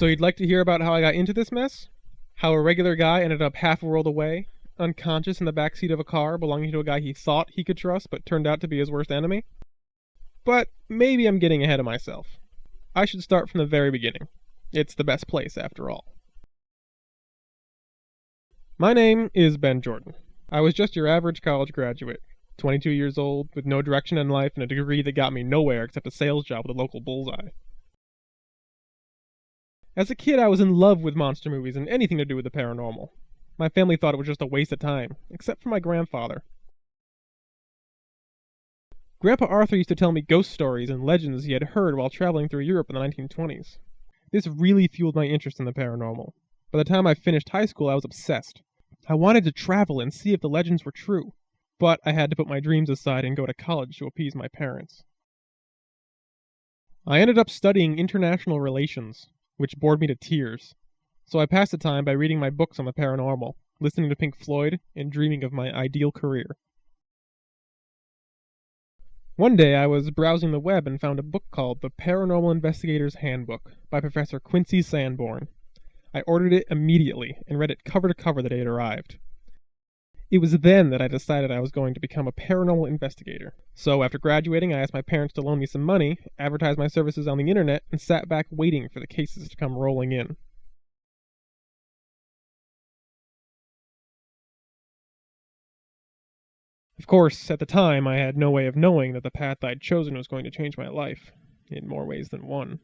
So you'd like to hear about how I got into this mess? How a regular guy ended up half a world away, unconscious in the backseat of a car belonging to a guy he thought he could trust but turned out to be his worst enemy? But maybe I'm getting ahead of myself. I should start from the very beginning. It's the best place, after all. My name is Ben Jordan. I was just your average college graduate, 22 years old, with no direction in life and a degree that got me nowhere except a sales job with a local bullseye. As a kid, I was in love with monster movies and anything to do with the paranormal. My family thought it was just a waste of time, except for my grandfather. Grandpa Arthur used to tell me ghost stories and legends he had heard while traveling through Europe in the 1920s. This really fueled my interest in the paranormal. By the time I finished high school, I was obsessed. I wanted to travel and see if the legends were true, but I had to put my dreams aside and go to college to appease my parents. I ended up studying international relations, which bored me to tears, so I passed the time by reading my books on the paranormal, listening to Pink Floyd, and dreaming of my ideal career. One day I was browsing the web and found a book called The Paranormal Investigator's Handbook by Professor Quincy Sanborn. I ordered it immediately and read it cover to cover the day it arrived. It was then that I decided I was going to become a paranormal investigator. So after graduating, I asked my parents to loan me some money, advertised my services on the internet, and sat back waiting for the cases to come rolling in. Of course, at the time, I had no way of knowing that the path I'd chosen was going to change my life, in more ways than one.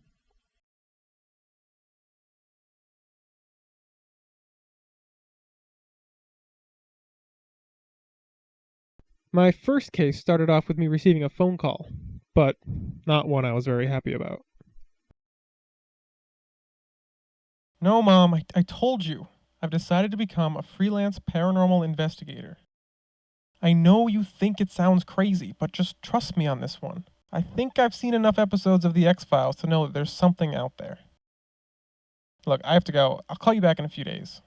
My first case started off with me receiving a phone call, but not one I was very happy about. No, Mom, I told you. I've decided to become a freelance paranormal investigator. I know you think it sounds crazy, but just trust me on this one. I think I've seen enough episodes of The X-Files to know that there's something out there. Look, I have to go. I'll call you back in a few days.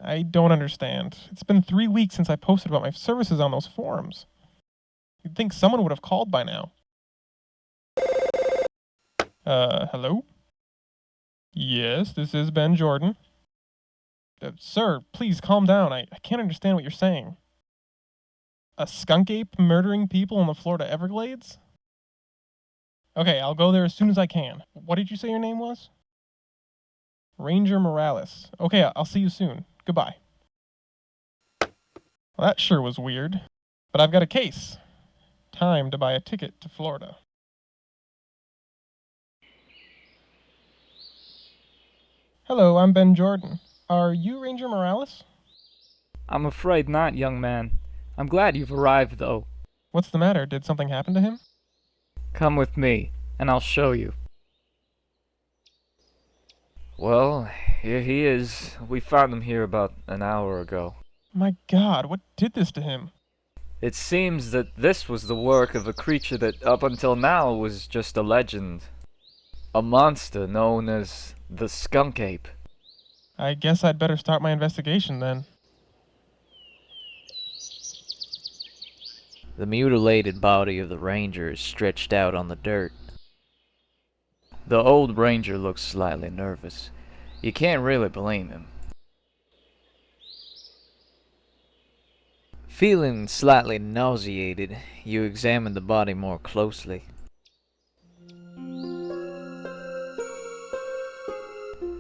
I don't understand. It's been 3 weeks since I posted about my services on those forums. You'd think someone would have called by now. Hello? Yes, this is Ben Jordan. Sir, please calm down. I can't understand what you're saying. A skunk ape murdering people in the Florida Everglades? Okay, I'll go there as soon as I can. What did you say your name was? Ranger Morales. Okay, I'll see you soon. Goodbye. Well, that sure was weird. But I've got a case. Time to buy a ticket to Florida. Hello, I'm Ben Jordan. Are you Ranger Morales? I'm afraid not, young man. I'm glad you've arrived, though. What's the matter? Did something happen to him? Come with me, and I'll show you. Well, here he is. We found him here about an hour ago. My God, what did this to him? It seems that this was the work of a creature that up until now was just a legend. A monster known as the Skunk Ape. I guess I'd better start my investigation then. The mutilated body of the ranger is stretched out on the dirt. The old ranger looks slightly nervous. You can't really blame him. Feeling slightly nauseated, you examine the body more closely.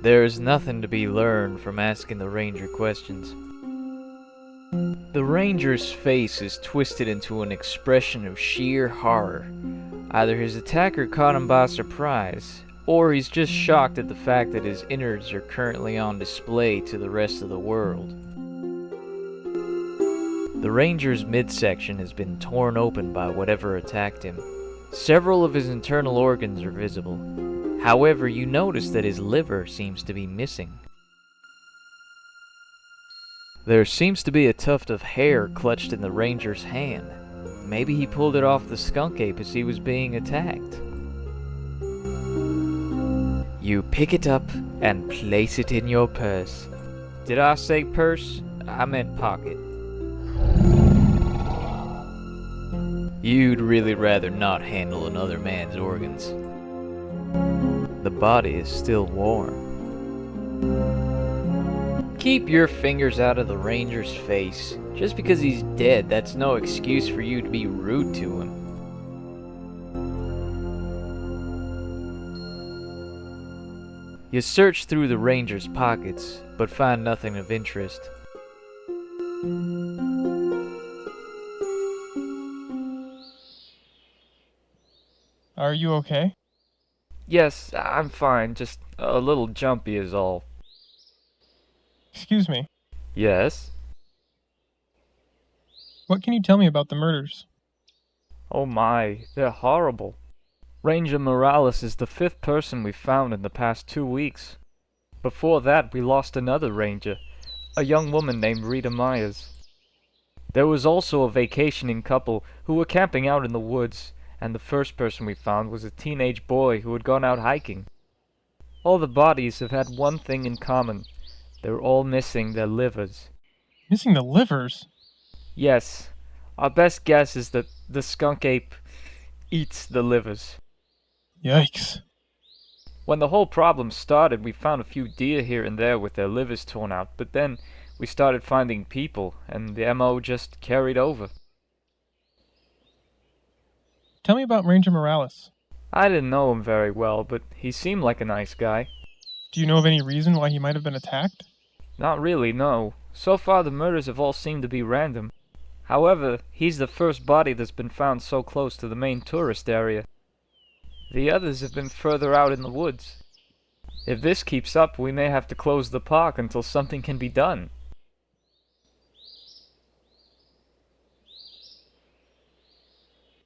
There is nothing to be learned from asking the ranger questions. The ranger's face is twisted into an expression of sheer horror. Either his attacker caught him by surprise, or he's just shocked at the fact that his innards are currently on display to the rest of the world. The ranger's midsection has been torn open by whatever attacked him. Several of his internal organs are visible. However, you notice that his liver seems to be missing. There seems to be a tuft of hair clutched in the ranger's hand. Maybe he pulled it off the skunk ape as he was being attacked. You pick it up and place it in your purse. Did I say purse? I meant pocket. You'd really rather not handle another man's organs. The body is still warm. Keep your fingers out of the ranger's face. Just because he's dead, that's no excuse for you to be rude to him. You search through the ranger's pockets, but find nothing of interest. Are you okay? Yes, I'm fine, just a little jumpy is all. Excuse me. Yes? What can you tell me about the murders? Oh my, they're horrible. Ranger Morales is the 5th person we've found in the past 2 weeks. Before that, we lost another ranger, a young woman named Rita Myers. There was also a vacationing couple who were camping out in the woods, and the first person we found was a teenage boy who had gone out hiking. All the bodies have had one thing in common. They're all missing their livers. Missing the livers? Yes, our best guess is that the skunk ape eats the livers. Yikes. When the whole problem started, we found a few deer here and there with their livers torn out, but then we started finding people, and the MO just carried over. Tell me about Ranger Morales. I didn't know him very well, but he seemed like a nice guy. Do you know of any reason why he might have been attacked? Not really, no. So far the murders have all seemed to be random. However, he's the first body that's been found so close to the main tourist area. The others have been further out in the woods. If this keeps up, we may have to close the park until something can be done.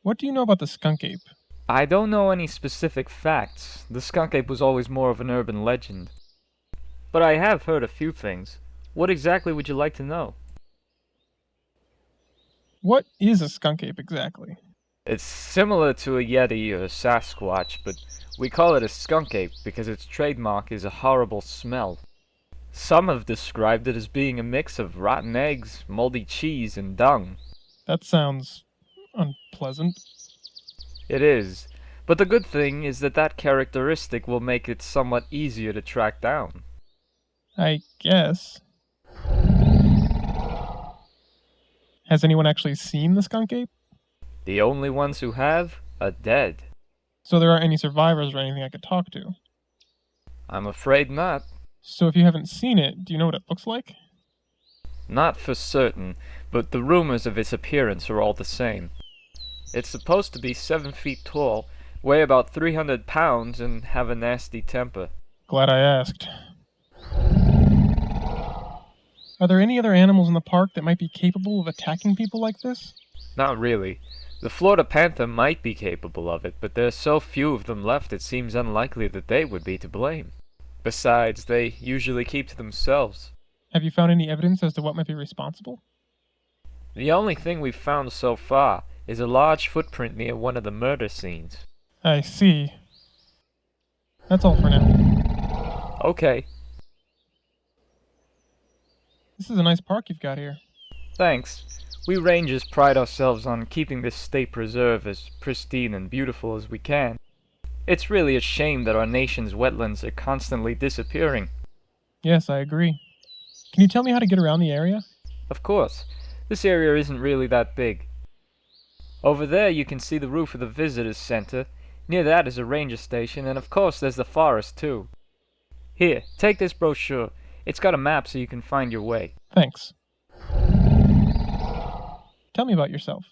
What do you know about the skunk ape? I don't know any specific facts. The skunk ape was always more of an urban legend. But I have heard a few things. What exactly would you like to know? What is a skunk ape exactly? It's similar to a Yeti or a Sasquatch, but we call it a skunk ape because its trademark is a horrible smell. Some have described it as being a mix of rotten eggs, moldy cheese, and dung. That sounds unpleasant. It is, but the good thing is that that characteristic will make it somewhat easier to track down. I guess. Has anyone actually seen the skunk ape? The only ones who have are dead. So there aren't any survivors or anything I could talk to? I'm afraid not. So if you haven't seen it, do you know what it looks like? Not for certain, but the rumors of its appearance are all the same. It's supposed to be 7 feet tall, weigh about 300 pounds, and have a nasty temper. Glad I asked. Are there any other animals in the park that might be capable of attacking people like this? Not really. The Florida panther might be capable of it, but there's so few of them left it seems unlikely that they would be to blame. Besides, they usually keep to themselves. Have you found any evidence as to what might be responsible? The only thing we've found so far is a large footprint near one of the murder scenes. I see. That's all for now. Okay, This is a nice park you've got here. thanks. We rangers pride ourselves on keeping this state preserve as pristine and beautiful as we can. It's really a shame that our nation's wetlands are constantly disappearing. Yes, I agree. Can you tell me how to get around the area? Of course, this area isn't really that big. Over there you can see the roof of the visitors center. Near that is a ranger station, and of course there's the forest too. Here, take this brochure. It's got a map so you can find your way. Thanks. Tell me about yourself.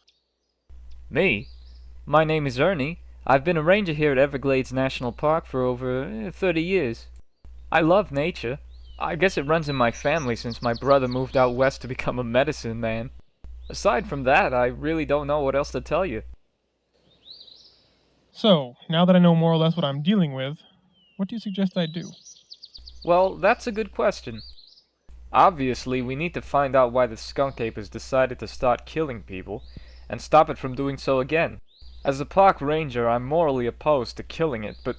Me? My name is Ernie. I've been a ranger here at Everglades National Park for over 30 years. I love nature. I guess it runs in my family since my brother moved out west to become a medicine man. Aside from that, I really don't know what else to tell you. So, now that I know more or less what I'm dealing with, what do you suggest I do? Well, that's a good question. Obviously, we need to find out why the skunk ape has decided to start killing people, and stop it from doing so again. As a park ranger, I'm morally opposed to killing it, but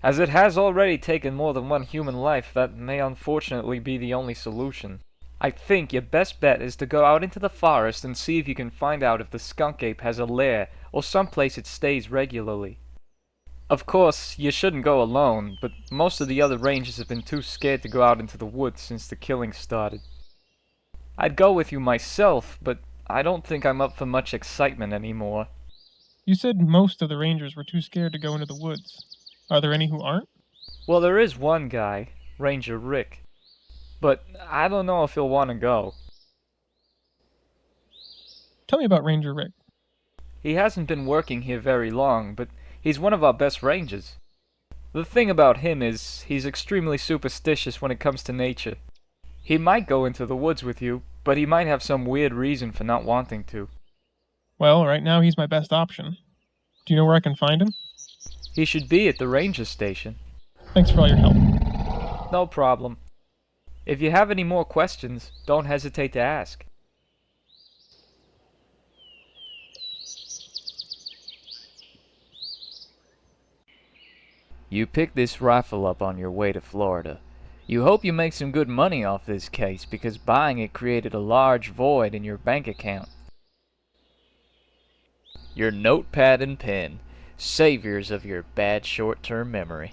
as it has already taken more than one human life, that may unfortunately be the only solution. I think your best bet is to go out into the forest and see if you can find out if the skunk ape has a lair, or someplace it stays regularly. Of course, you shouldn't go alone, but most of the other rangers have been too scared to go out into the woods since the killing started. I'd go with you myself, but I don't think I'm up for much excitement anymore. You said most of the rangers were too scared to go into the woods. Are there any who aren't? Well, there is one guy, Ranger Rick, but I don't know if he'll want to go. Tell me about Ranger Rick. He hasn't been working here very long, but he's one of our best rangers. The thing about him is he's extremely superstitious when it comes to nature. He might go into the woods with you, but he might have some weird reason for not wanting to. Well, right now he's my best option. Do you know where I can find him? He should be at the ranger station. Thanks for all your help. No problem. If you have any more questions, don't hesitate to ask. You picked this rifle up on your way to Florida. You hope you make some good money off this case because buying it created a large void in your bank account. Your notepad and pen, saviors of your bad short-term memory.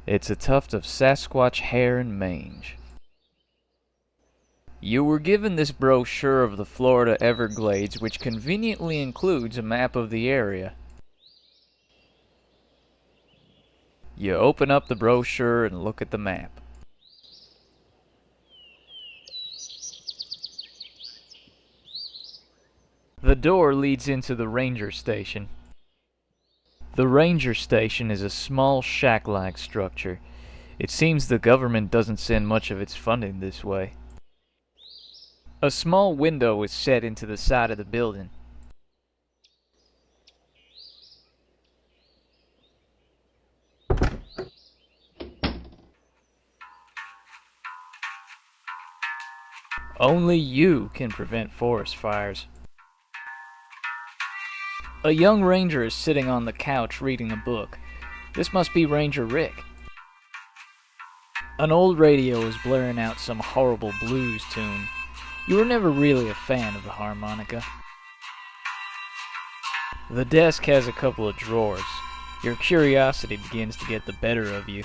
It's a tuft of Sasquatch hair and mange. You were given this brochure of the Florida Everglades, which conveniently includes a map of the area. You open up the brochure and look at the map. The door leads into the ranger station. The ranger station is a small shack-like structure. It seems the government doesn't send much of its funding this way. A small window is set into the side of the building. Only you can prevent forest fires. A young ranger is sitting on the couch reading a book. This must be Ranger Rick. An old radio is blaring out some horrible blues tune. You were never really a fan of the harmonica. The desk has a couple of drawers. Your curiosity begins to get the better of you.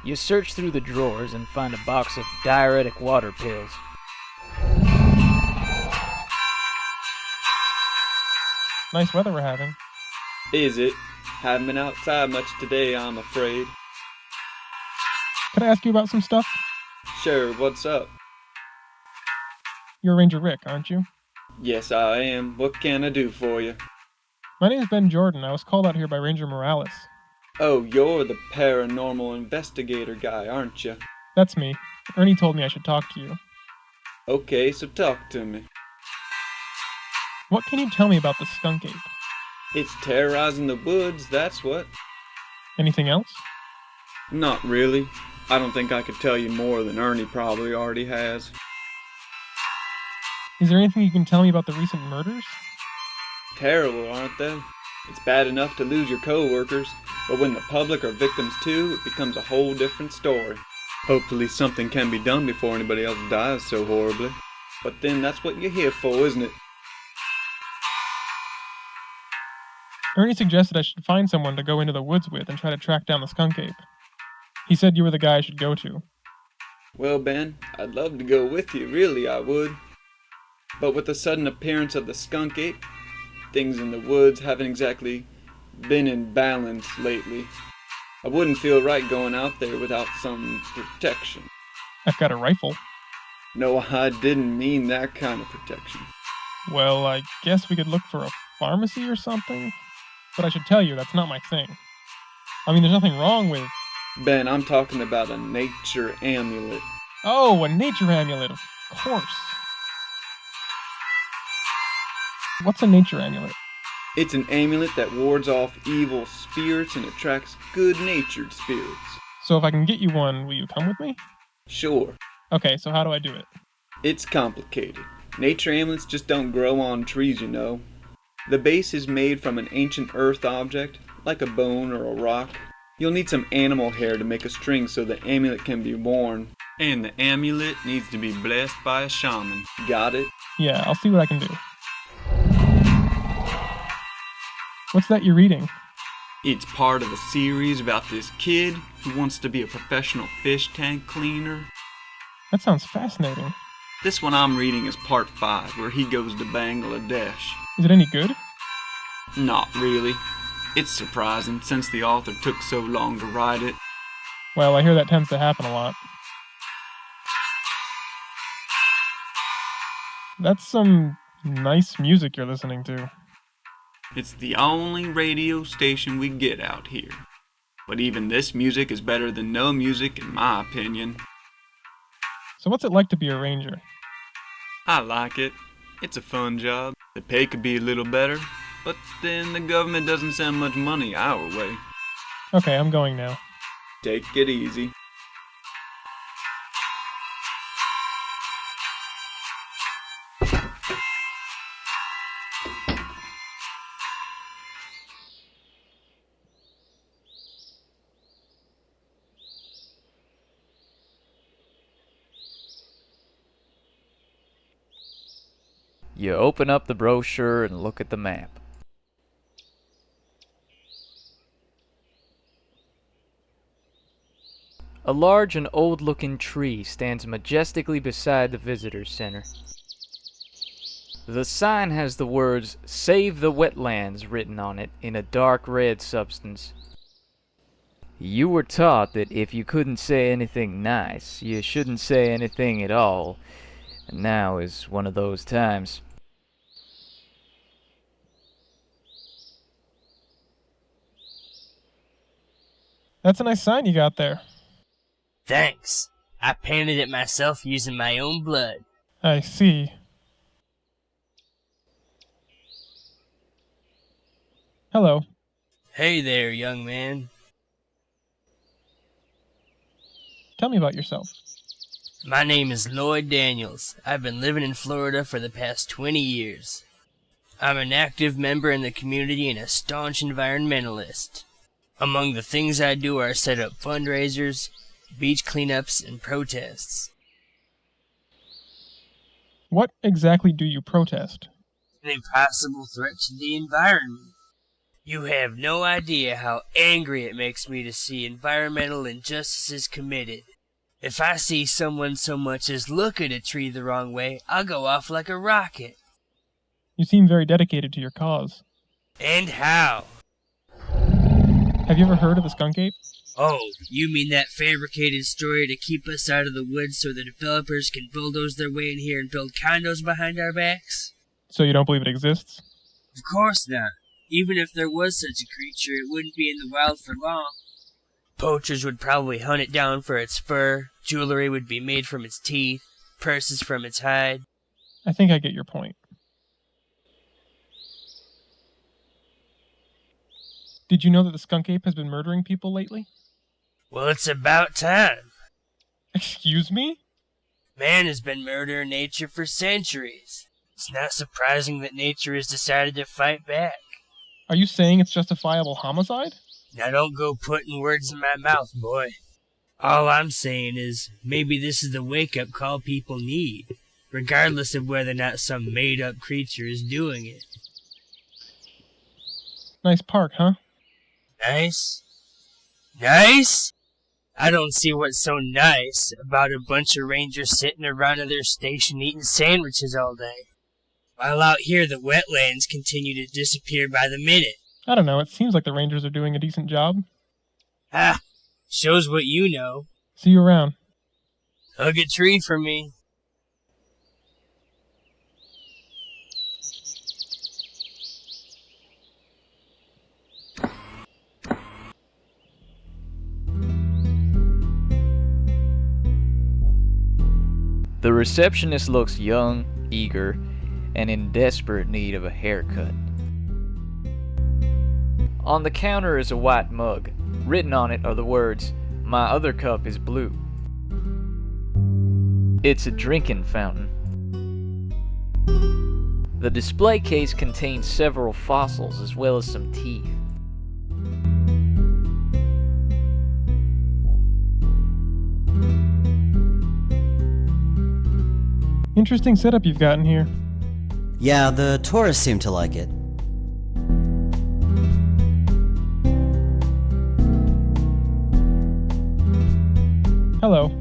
You search through the drawers and find a box of diuretic water pills. Nice weather we're having. Is it? Haven't been outside much today, I'm afraid. Could I ask you about some stuff? Sure, what's up? You're Ranger Rick, aren't you? Yes, I am. What can I do for you? My name's Ben Jordan. I was called out here by Ranger Morales. Oh, you're the paranormal investigator guy, aren't you? That's me. Ernie told me I should talk to you. Okay, so talk to me. What can you tell me about the Skunk Ape? It's terrorizing the woods, that's what. Anything else? Not really. I don't think I could tell you more than Ernie probably already has. Is there anything you can tell me about the recent murders? Terrible, aren't they? It's bad enough to lose your co-workers, but when the public are victims too, it becomes a whole different story. Hopefully something can be done before anybody else dies so horribly. But then that's what you're here for, isn't it? Ernie suggested I should find someone to go into the woods with and try to track down the Skunk Ape. He said you were the guy I should go to. Well, Ben, I'd love to go with you, really I would. But with the sudden appearance of the Skunk Ape, things in the woods haven't exactly been in balance lately. I wouldn't feel right going out there without some protection. I've got a rifle. No, I didn't mean that kind of protection. Well, I guess we could look for a pharmacy or something? But I should tell you, that's not my thing. I mean, there's nothing wrong with... Ben, I'm talking about a nature amulet. Oh, a nature amulet, of course. What's a nature amulet? It's an amulet that wards off evil spirits and attracts good-natured spirits. So if I can get you one, will you come with me? Sure. Okay, so how do I do it? It's complicated. Nature amulets just don't grow on trees, you know. The base is made from an ancient earth object, like a bone or a rock. You'll need some animal hair to make a string so the amulet can be worn. And the amulet needs to be blessed by a shaman. Got it? Yeah, I'll see what I can do. What's that you're reading? It's part of a series about this kid who wants to be a professional fish tank cleaner. That sounds fascinating. This one I'm reading is part 5, where he goes to Bangladesh. Is it any good? Not really. It's surprising, since the author took so long to write it. Well, I hear that tends to happen a lot. That's some nice music you're listening to. It's the only radio station we get out here. But even this music is better than no music, in my opinion. So what's it like to be a ranger? I like it. It's a fun job. The pay could be a little better, but then the government doesn't send much money our way. Okay, I'm going now. Take it easy. You open up the brochure and look at the map. A large and old-looking tree stands majestically beside the visitor center. The sign has the words, "Save the Wetlands," written on it in a dark red substance. You were taught that if you couldn't say anything nice, you shouldn't say anything at all, and now is one of those times. That's a nice sign you got there. Thanks. I painted it myself using my own blood. I see. Hello. Hey there, young man. Tell me about yourself. My name is Lloyd Daniels. I've been living in Florida for the past 20 years. I'm an active member in the community and a staunch environmentalist. Among the things I do are set up fundraisers, beach cleanups, and protests. What exactly do you protest? An impossible threat to the environment. You have no idea how angry it makes me to see environmental injustices committed. If I see someone so much as look at a tree the wrong way, I'll go off like a rocket. You seem very dedicated to your cause. And how? Have you ever heard of the skunk ape? Oh, you mean that fabricated story to keep us out of the woods so the developers can bulldoze their way in here and build condos behind our backs? So you don't believe it exists? Of course not. Even if there was such a creature, it wouldn't be in the wild for long. Poachers would probably hunt it down for its fur, jewelry would be made from its teeth, purses from its hide. I think I get your point. Did you know that the skunk ape has been murdering people lately? Well, it's about time. Excuse me? Man has been murdering nature for centuries. It's not surprising that nature has decided to fight back. Are you saying it's justifiable homicide? Now don't go putting words in my mouth, boy. All I'm saying is, maybe this is the wake-up call people need, regardless of whether or not some made-up creature is doing it. Nice park, huh? Nice? Nice? I don't see what's so nice about a bunch of rangers sitting around at their station eating sandwiches all day, while out here the wetlands continue to disappear by the minute. I don't know, it seems like the rangers are doing a decent job. Ah, shows what you know. See you around. Hug a tree for me. The receptionist looks young, eager, and in desperate need of a haircut. On the counter is a white mug. Written on it are the words, "My other cup is blue." It's a drinking fountain. The display case contains several fossils as well as some teeth. Interesting setup you've got in here. Yeah, the tourists seem to like it. Hello.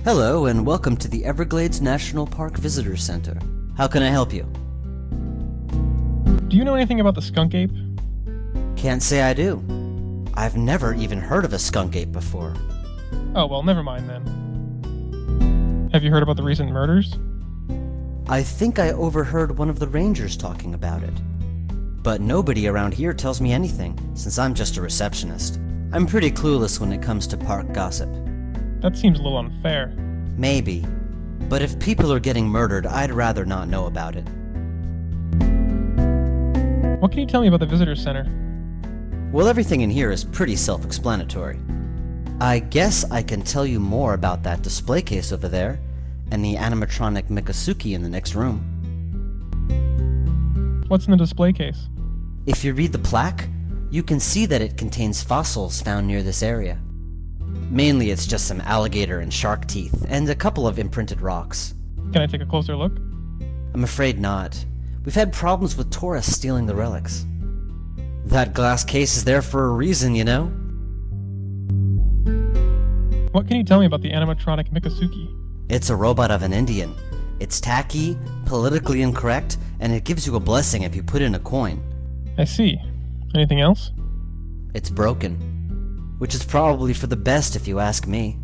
Hello, and welcome to the Everglades National Park Visitor Center. How can I help you? Do you know anything about the skunk ape? Can't say I do. I've never even heard of a skunk ape before. Oh, well, never mind then. Have you heard about the recent murders? I think I overheard one of the rangers talking about it. But nobody around here tells me anything, since I'm just a receptionist. I'm pretty clueless when it comes to park gossip. That seems a little unfair. Maybe. But if people are getting murdered, I'd rather not know about it. What can you tell me about the visitor center? Well, everything in here is pretty self-explanatory. I guess I can tell you more about that display case over there, and the animatronic Mikasuki in the next room. What's in the display case? If you read the plaque, you can see that it contains fossils found near this area. Mainly it's just some alligator and shark teeth, and a couple of imprinted rocks. Can I take a closer look? I'm afraid not. We've had problems with tourists stealing the relics. That glass case is there for a reason, you know? What can you tell me about the animatronic Mikasuki? It's a robot of an Indian. It's tacky, politically incorrect, and it gives you a blessing if you put in a coin. I see. Anything else? It's broken. Which is probably for the best if you ask me.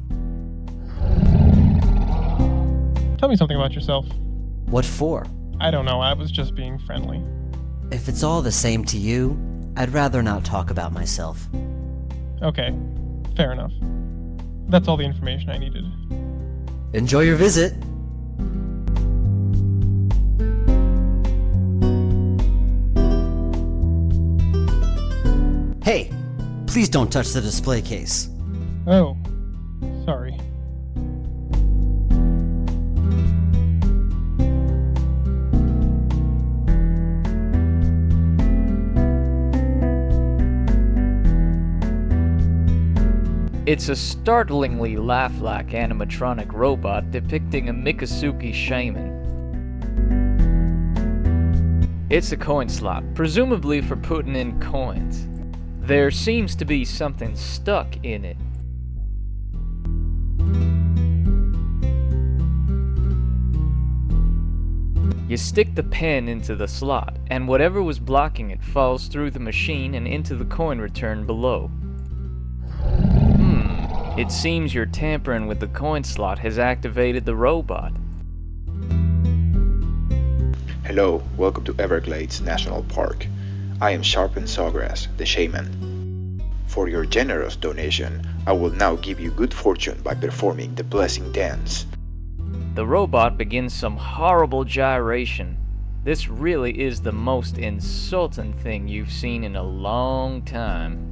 Tell me something about yourself. What for? I don't know, I was just being friendly. If it's all the same to you, I'd rather not talk about myself. Okay, fair enough. That's all the information I needed. Enjoy your visit! Hey! Please don't touch the display case. Oh, sorry. It's a startlingly laugh-like animatronic robot depicting a Mikasuki shaman. It's a coin slot, presumably for putting in coins. There seems to be something stuck in it. You stick the pen into the slot, and whatever was blocking it falls through the machine and into the coin return below. It seems your tampering with the coin slot has activated the robot. Hello, welcome to Everglades National Park. I am Sharpen Sawgrass, the shaman. For your generous donation, I will now give you good fortune by performing the blessing dance. The robot begins some horrible gyration. This really is the most insulting thing you've seen in a long time.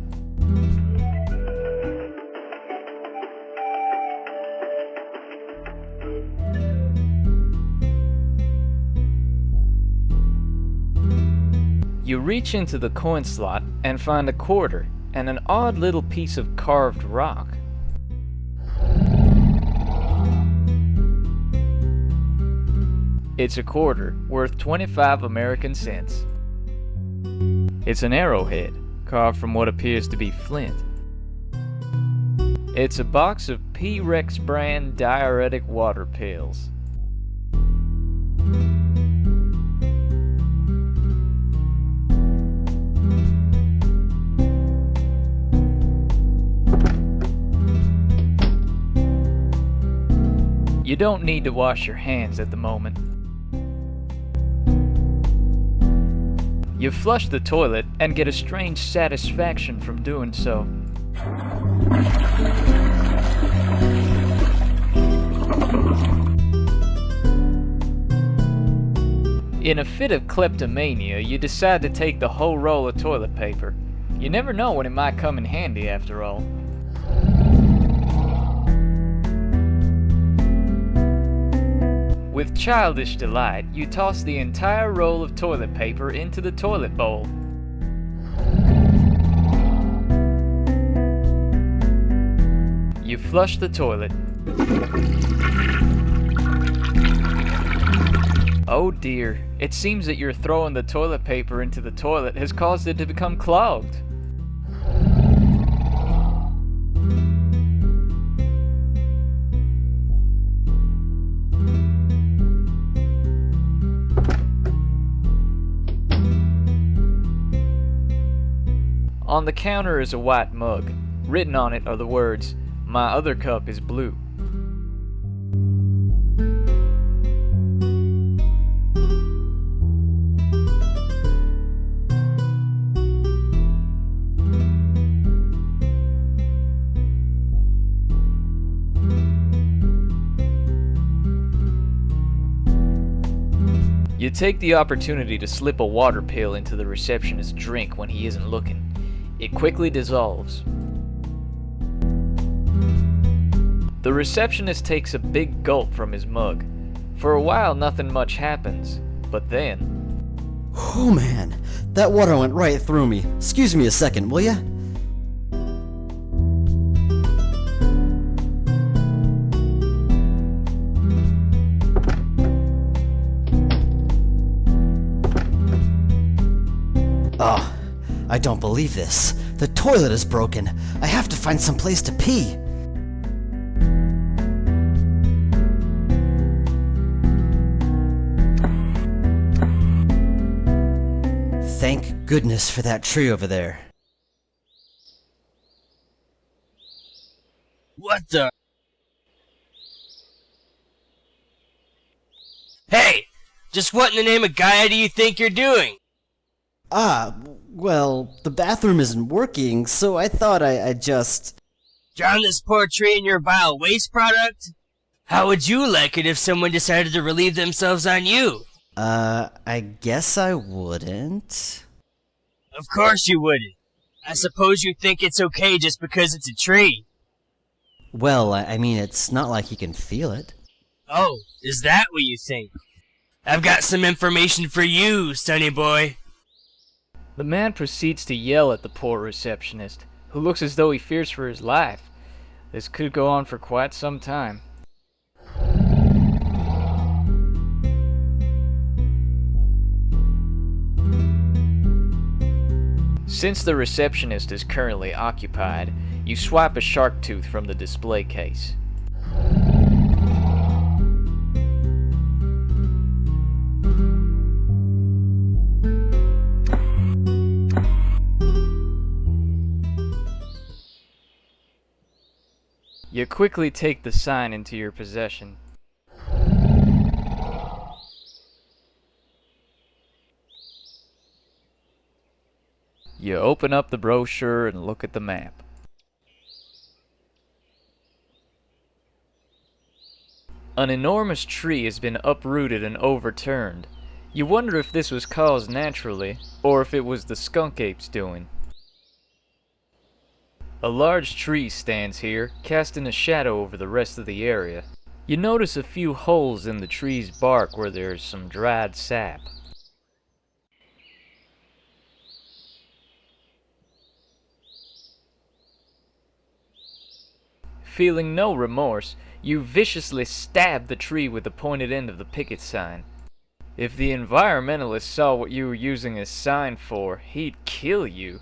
You reach into the coin slot and find a quarter and an odd little piece of carved rock. It's a quarter worth 25 American cents. It's an arrowhead carved from what appears to be flint. It's a box of P-Rex brand diuretic water pills. You don't need to wash your hands at the moment. You flush the toilet and get a strange satisfaction from doing so. In a fit of kleptomania, you decide to take the whole roll of toilet paper. You never know when it might come in handy after all. With childish delight, you toss the entire roll of toilet paper into the toilet bowl. You flush the toilet. Oh dear, it seems that your throwing the toilet paper into the toilet has caused it to become clogged. On the counter is a white mug. Written on it are the words, "My other cup is blue." You take the opportunity to slip a water pill into the receptionist's drink when he isn't looking. It quickly dissolves. The receptionist takes a big gulp from his mug. For a while, nothing much happens, but then... Oh man, that water went right through me. Excuse me a second, will ya? Oh, I don't believe this. The toilet is broken. I have to find some place to pee. Thank goodness for that tree over there. What the? Hey! Just what in the name of Gaia do you think you're doing? Well, the bathroom isn't working, so I thought I'd just... Drown this poor tree in your vile waste product? How would you like it if someone decided to relieve themselves on you? I guess I wouldn't. Of course you wouldn't. I suppose you think it's okay just because it's a tree. Well, I mean, it's not like you can feel it. Oh, is that what you think? I've got some information for you, sonny boy. The man proceeds to yell at the poor receptionist, who looks as though he fears for his life. This could go on for quite some time. Since the receptionist is currently occupied, you swipe a shark tooth from the display case. You quickly take the sign into your possession. You open up the brochure and look at the map. An enormous tree has been uprooted and overturned. You wonder if this was caused naturally, or if it was the skunk ape's doing. A large tree stands here, casting a shadow over the rest of the area. You notice a few holes in the tree's bark where there's some dried sap. Feeling no remorse, you viciously stab the tree with the pointed end of the picket sign. If the environmentalist saw what you were using his sign for, he'd kill you.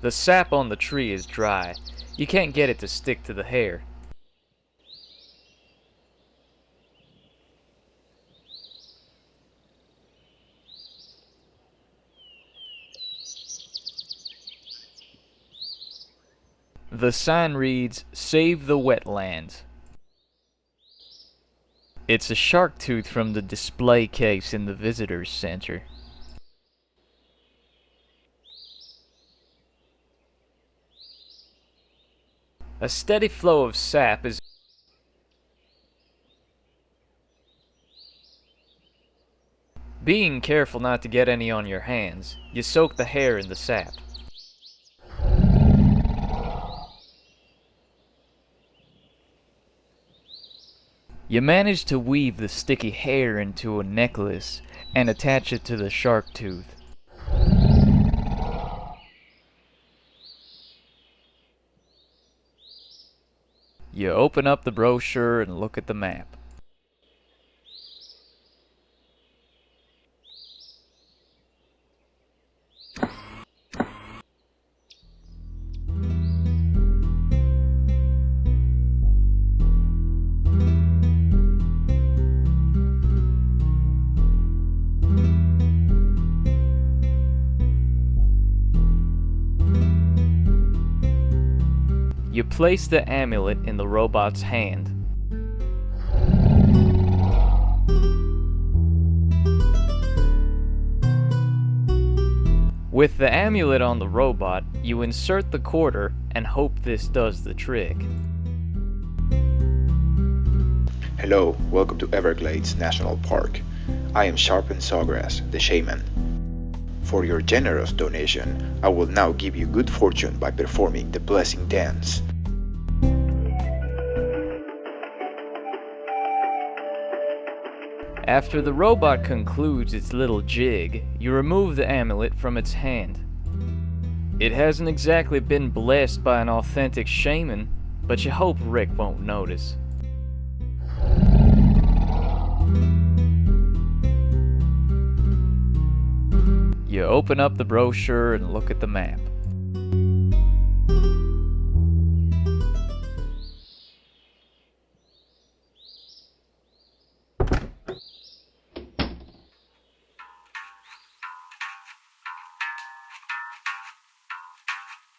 The sap on the tree is dry. You can't get it to stick to the hair. The sign reads, "Save the wetlands." It's a shark tooth from the display case in the visitors center. A steady flow of sap is being careful not to get any on your hands. You soak the hair in the sap. You manage to weave the sticky hair into a necklace and attach it to the shark tooth. You open up the brochure and look at the map. You place the amulet in the robot's hand. With the amulet on the robot, you insert the quarter and hope this does the trick. Hello, welcome to Everglades National Park. I am Sharpen Sawgrass, the shaman. For your generous donation, I will now give you good fortune by performing the blessing dance. After the robot concludes its little jig, you remove the amulet from its hand. It hasn't exactly been blessed by an authentic shaman, but you hope Rick won't notice. You open up the brochure and look at the map.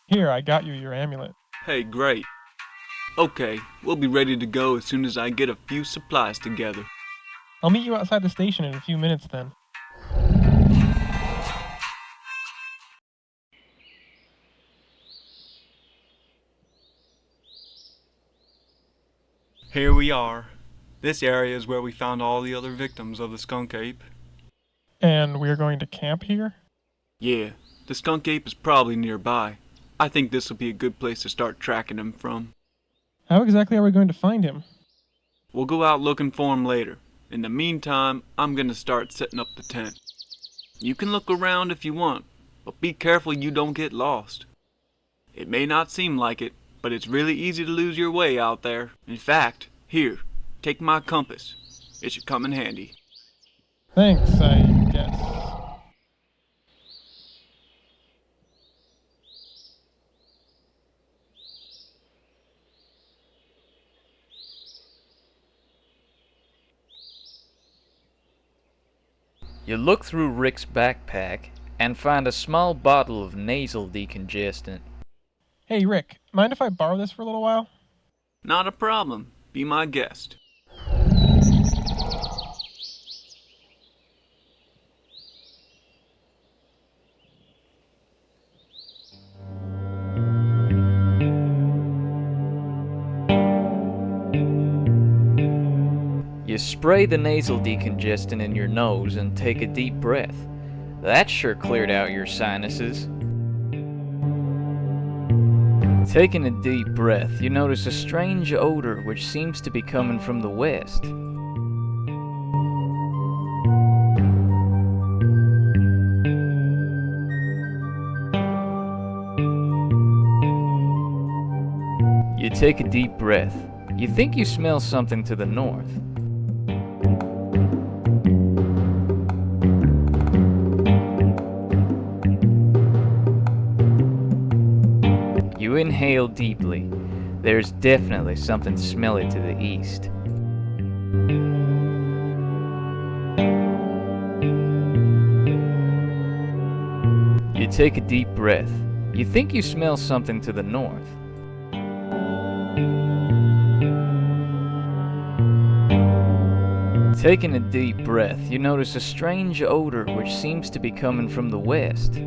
Here, I got you your amulet. Hey, great. Okay, we'll be ready to go as soon as I get a few supplies together. I'll meet you outside the station in a few minutes then. Here we are. This area is where we found all the other victims of the skunk ape. And we're going to camp here? Yeah, the skunk ape is probably nearby. I think this will be a good place to start tracking him from. How exactly are we going to find him? We'll go out looking for him later. In the meantime, I'm gonna start setting up the tent. You can look around if you want, but be careful you don't get lost. It may not seem like it, but it's really easy to lose your way out there. In fact, here, take my compass. It should come in handy. Thanks, I guess. You look through Rick's backpack and find a small bottle of nasal decongestant. Hey, Rick, mind if I borrow this for a little while? Not a problem. Be my guest. You spray the nasal decongestant in your nose and take a deep breath. That sure cleared out your sinuses. Taking a deep breath, you notice a strange odor which seems to be coming from the west. You take a deep breath. You think you smell something to the north. You inhale deeply. There's definitely something smelly to the east. You take a deep breath. You think you smell something to the north. Taking a deep breath, you notice a strange odor which seems to be coming from the west.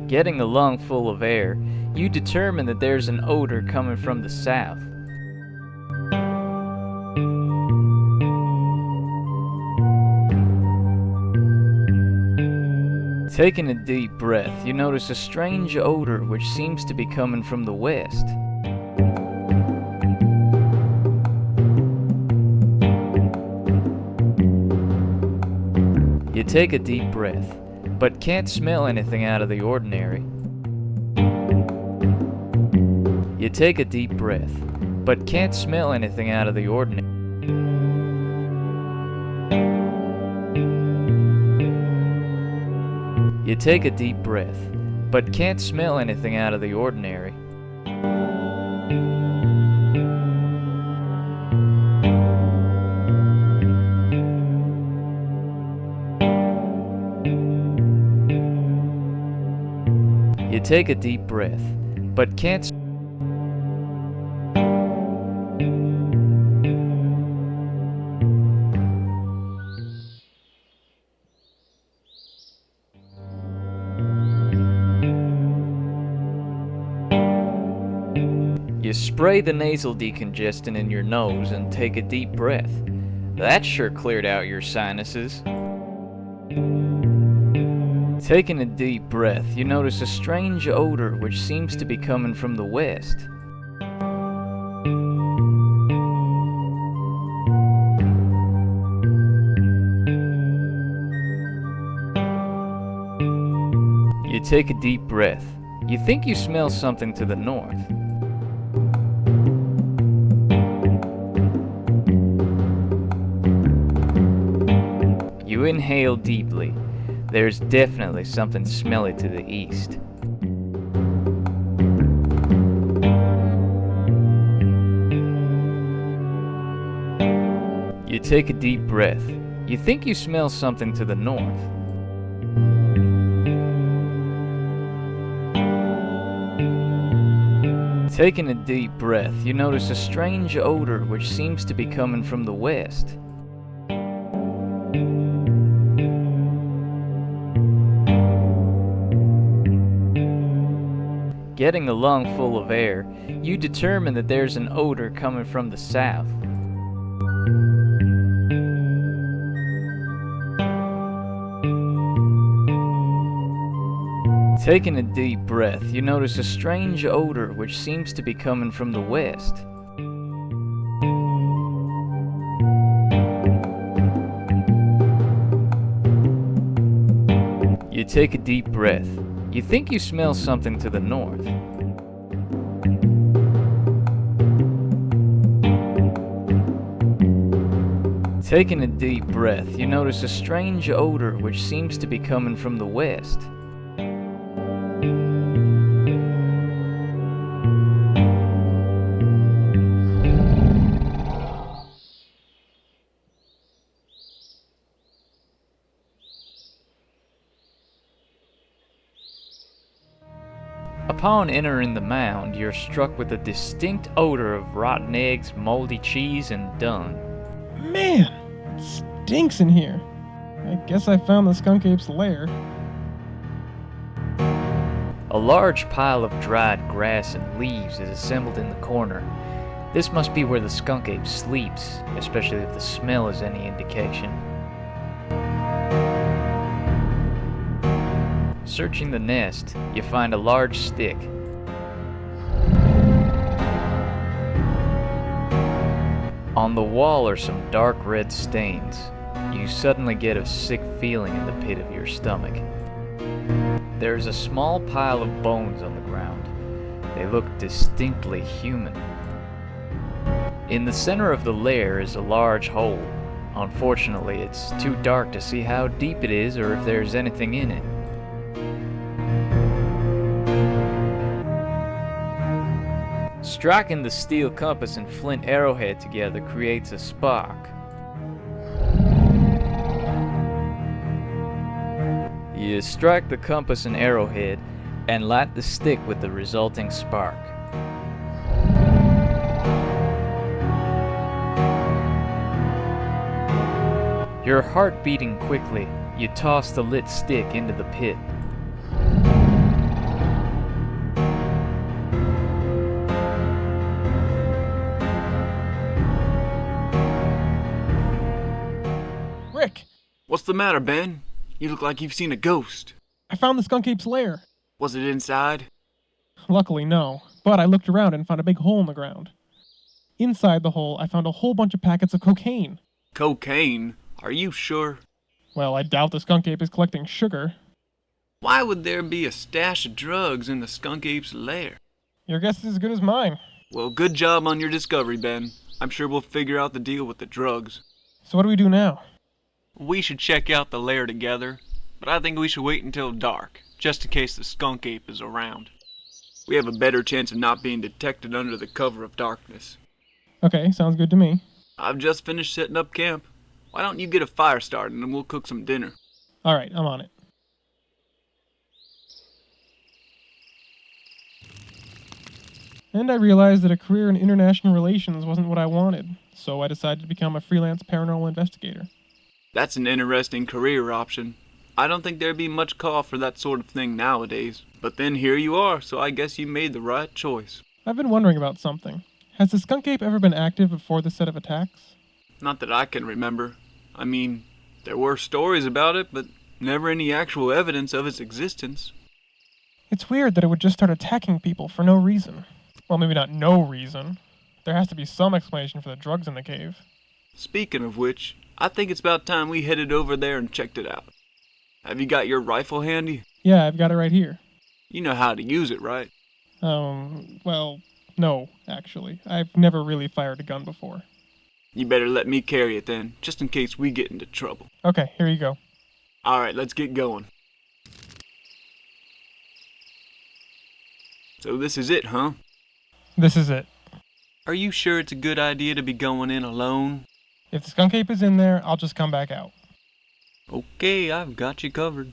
Getting a lung full of air, you determine that there's an odor coming from the south. Taking a deep breath, you notice a strange odor which seems to be coming from the west. You take a deep breath, but can't smell anything out of the ordinary. You take a deep breath, but can't smell anything out of the ordinary. You take a deep breath, but can't smell anything out of the ordinary. take a deep breath, but can't. You spray the nasal decongestant in your nose and take a deep breath. That sure cleared out your sinuses. Taking a deep breath, you notice a strange odor which seems to be coming from the west. You take a deep breath. You think you smell something to the north. You inhale deeply. There's definitely something smelly to the east. You take a deep breath. You think you smell something to the north. Taking a deep breath, you notice a strange odor which seems to be coming from the west. Getting a lung full of air, you determine that there's an odor coming from the south. Taking a deep breath, you notice a strange odor which seems to be coming from the west. You take a deep breath. You think you smell something to the north. Taking a deep breath, you notice a strange odor which seems to be coming from the west. Upon entering the mound, you're struck with a distinct odor of rotten eggs, moldy cheese, and dung. Man, it stinks in here. I guess I found the skunk ape's lair. A large pile of dried grass and leaves is assembled in the corner. This must be where the skunk ape sleeps, especially if the smell is any indication. Searching the nest, you find a large stick. On the wall are some dark red stains. You suddenly get a sick feeling in the pit of your stomach. There is a small pile of bones on the ground. They look distinctly human. In the center of the lair is a large hole. Unfortunately, it's too dark to see how deep it is or if there's anything in it. Striking the steel compass and flint arrowhead together creates a spark. You strike the compass and arrowhead and light the stick with the resulting spark. Your heart beating quickly, you toss the lit stick into the pit. Rick, What's the matter, Ben? You look like you've seen a ghost. I found the skunk ape's lair. Was it inside? Luckily, no, but I looked around and found a big hole in the ground. Inside the hole, I found a whole bunch of packets of cocaine. Cocaine? Are you sure? Well, I doubt the skunk ape is collecting sugar. Why would there be a stash of drugs in the skunk ape's lair? Your guess is as good as mine. Well, good job on your discovery, Ben. I'm sure we'll figure out the deal with the drugs. So what do we do now? We should check out the lair together, but I think we should wait until dark, just in case the skunk ape is around. We have a better chance of not being detected under the cover of darkness. Okay, sounds good to me. I've just finished setting up camp. Why don't you get a fire started and we'll cook some dinner? Alright, I'm on it. And I realized that a career in international relations wasn't what I wanted, so I decided to become a freelance paranormal investigator. That's an interesting career option. I don't think there'd be much call for that sort of thing nowadays. But then here you are, so I guess you made the right choice. I've been wondering about something. Has the skunk ape ever been active before this set of attacks? Not that I can remember. I mean, there were stories about it, but never any actual evidence of its existence. It's weird that it would just start attacking people for no reason. Well, maybe not no reason. There has to be some explanation for the drugs in the cave. Speaking of which, I think it's about time we headed over there and checked it out. Have you got your rifle handy? Yeah, I've got it right here. You know how to use it, right? Well, no, actually. I've never really fired a gun before. You better let me carry it then, just in case we get into trouble. Okay, here you go. Alright, let's get going. So this is it, huh? This is it. Are you sure it's a good idea to be going in alone? If the skunk ape is in there, I'll just come back out. Okay, I've got you covered.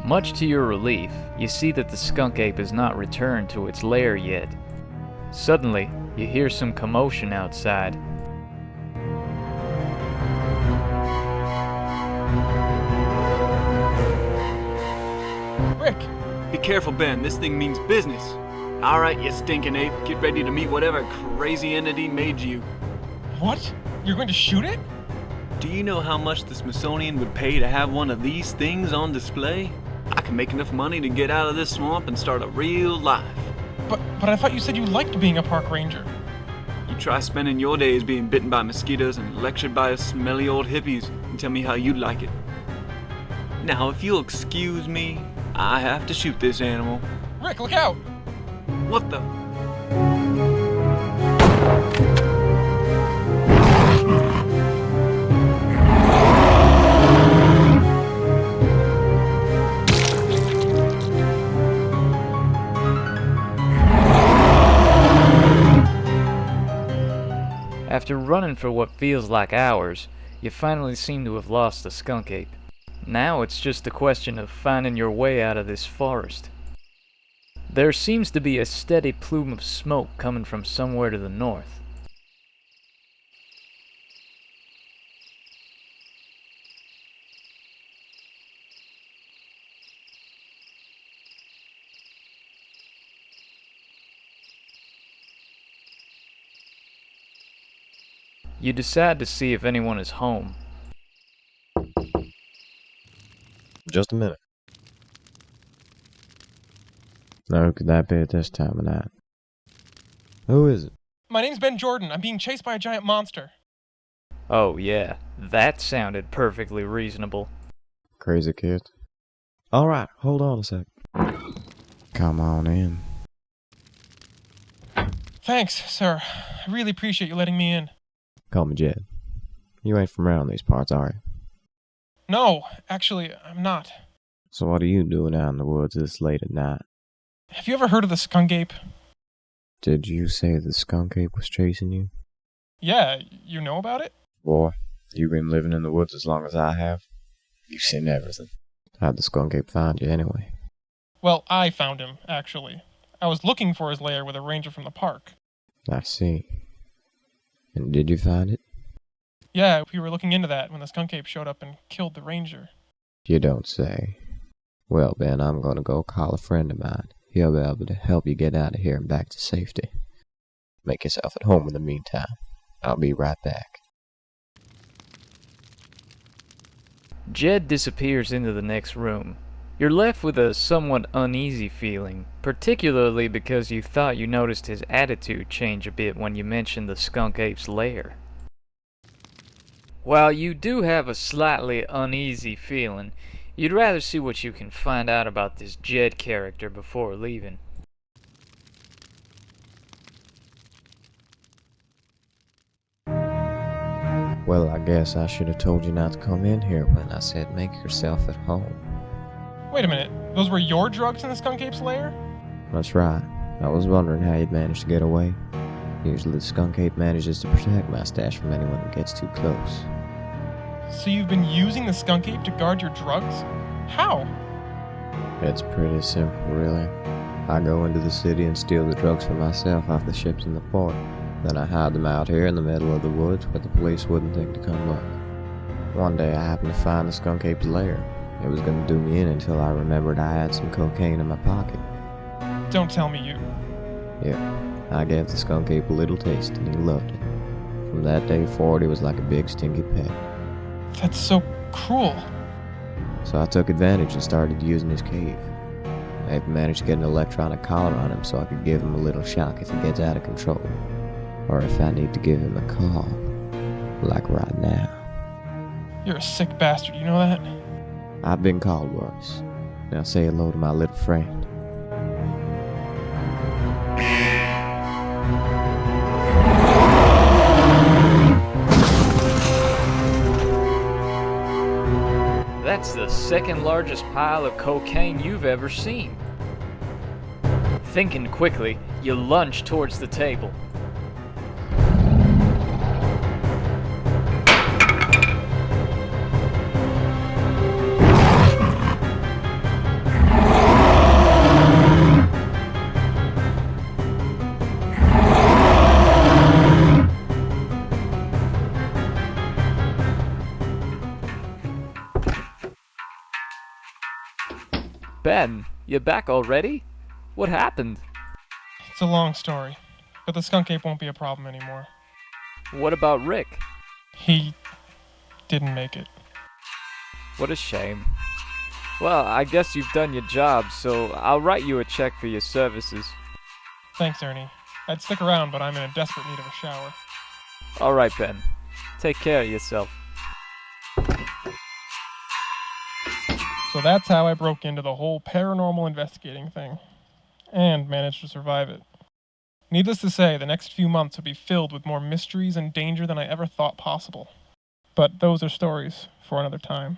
Much to your relief, you see that the skunk ape has not returned to its lair yet. Suddenly, you hear some commotion outside. Rick! Be careful, Ben. This thing means business. Alright, you stinking ape. Get ready to meet whatever crazy entity made you. What? You're going to shoot it? Do you know how much the Smithsonian would pay to have one of these things on display? I can make enough money to get out of this swamp and start a real life. But I thought you said you liked being a park ranger. You try spending your days being bitten by mosquitoes and lectured by smelly old hippies and tell me how you'd like it. Now, if you'll excuse me, I have to shoot this animal. Rick, look out! What the? After running for what feels like hours, you finally seem to have lost the skunk ape. Now it's just a question of finding your way out of this forest. There seems to be a steady plume of smoke coming from somewhere to the north. You decide to see if anyone is home. Just a minute. Now who could that be at this time of night? Who is it? My name's Ben Jordan. I'm being chased by a giant monster. Oh yeah, that sounded perfectly reasonable. Crazy kid. Alright, hold on a sec. Come on in. Thanks, sir. I really appreciate you letting me in. Call me Jed. You ain't from around these parts, are you? No, actually, I'm not. So what are you doing out in the woods this late at night? Have you ever heard of the skunk ape? Did you say the skunk ape was chasing you? Yeah, you know about it? Boy, you've been living in the woods as long as I have. You've seen everything. How'd the skunk ape find you anyway? Well, I found him, actually. I was looking for his lair with a ranger from the park. I see. And did you find it? Yeah, we were looking into that when the skunk ape showed up and killed the ranger. You don't say. Well, Ben, I'm gonna go call a friend of mine. He'll be able to help you get out of here and back to safety. Make yourself at home in the meantime. I'll be right back. Jed disappears into the next room. You're left with a somewhat uneasy feeling, particularly because you thought you noticed his attitude change a bit when you mentioned the skunk ape's lair. While you do have a slightly uneasy feeling, you'd rather see what you can find out about this Jed character before leaving. Well, I guess I should have told you not to come in here when I said make yourself at home. Wait a minute, those were your drugs in the skunk ape's lair? That's right. I was wondering how you'd managed to get away. Usually the Skunk Ape manages to protect my stash from anyone who gets too close. So you've been using the Skunk Ape to guard your drugs? How? It's pretty simple, really. I go into the city and steal the drugs for myself off the ships in the port. Then I hide them out here in the middle of the woods where the police wouldn't think to come look. One day I happened to find the Skunk Ape's lair. It was gonna do me in until I remembered I had some cocaine in my pocket. Don't tell me you... Yeah, I gave the Skunk Ape a little taste and he loved it. From that day forward, he was like a big stinky pet. That's so cruel. So I took advantage and started using his cave. I even managed to get an electronic collar on him so I could give him a little shock if he gets out of control. Or if I need to give him a call. Like right now. You're a sick bastard, you know that? I've been called worse. Now say hello to my little friend. That's the second largest pile of cocaine you've ever seen. Thinking quickly, you lunge towards the table. Ben, you back already? What happened? It's a long story, but the Skunk Ape won't be a problem anymore. What about Rick? He didn't make it. What a shame. Well, I guess you've done your job, so I'll write you a check for your services. Thanks, Ernie. I'd stick around, but I'm in a desperate need of a shower. Alright, Ben. Take care of yourself. So that's how I broke into the whole paranormal investigating thing, and managed to survive it. Needless to say, the next few months would be filled with more mysteries and danger than I ever thought possible. But those are stories for another time.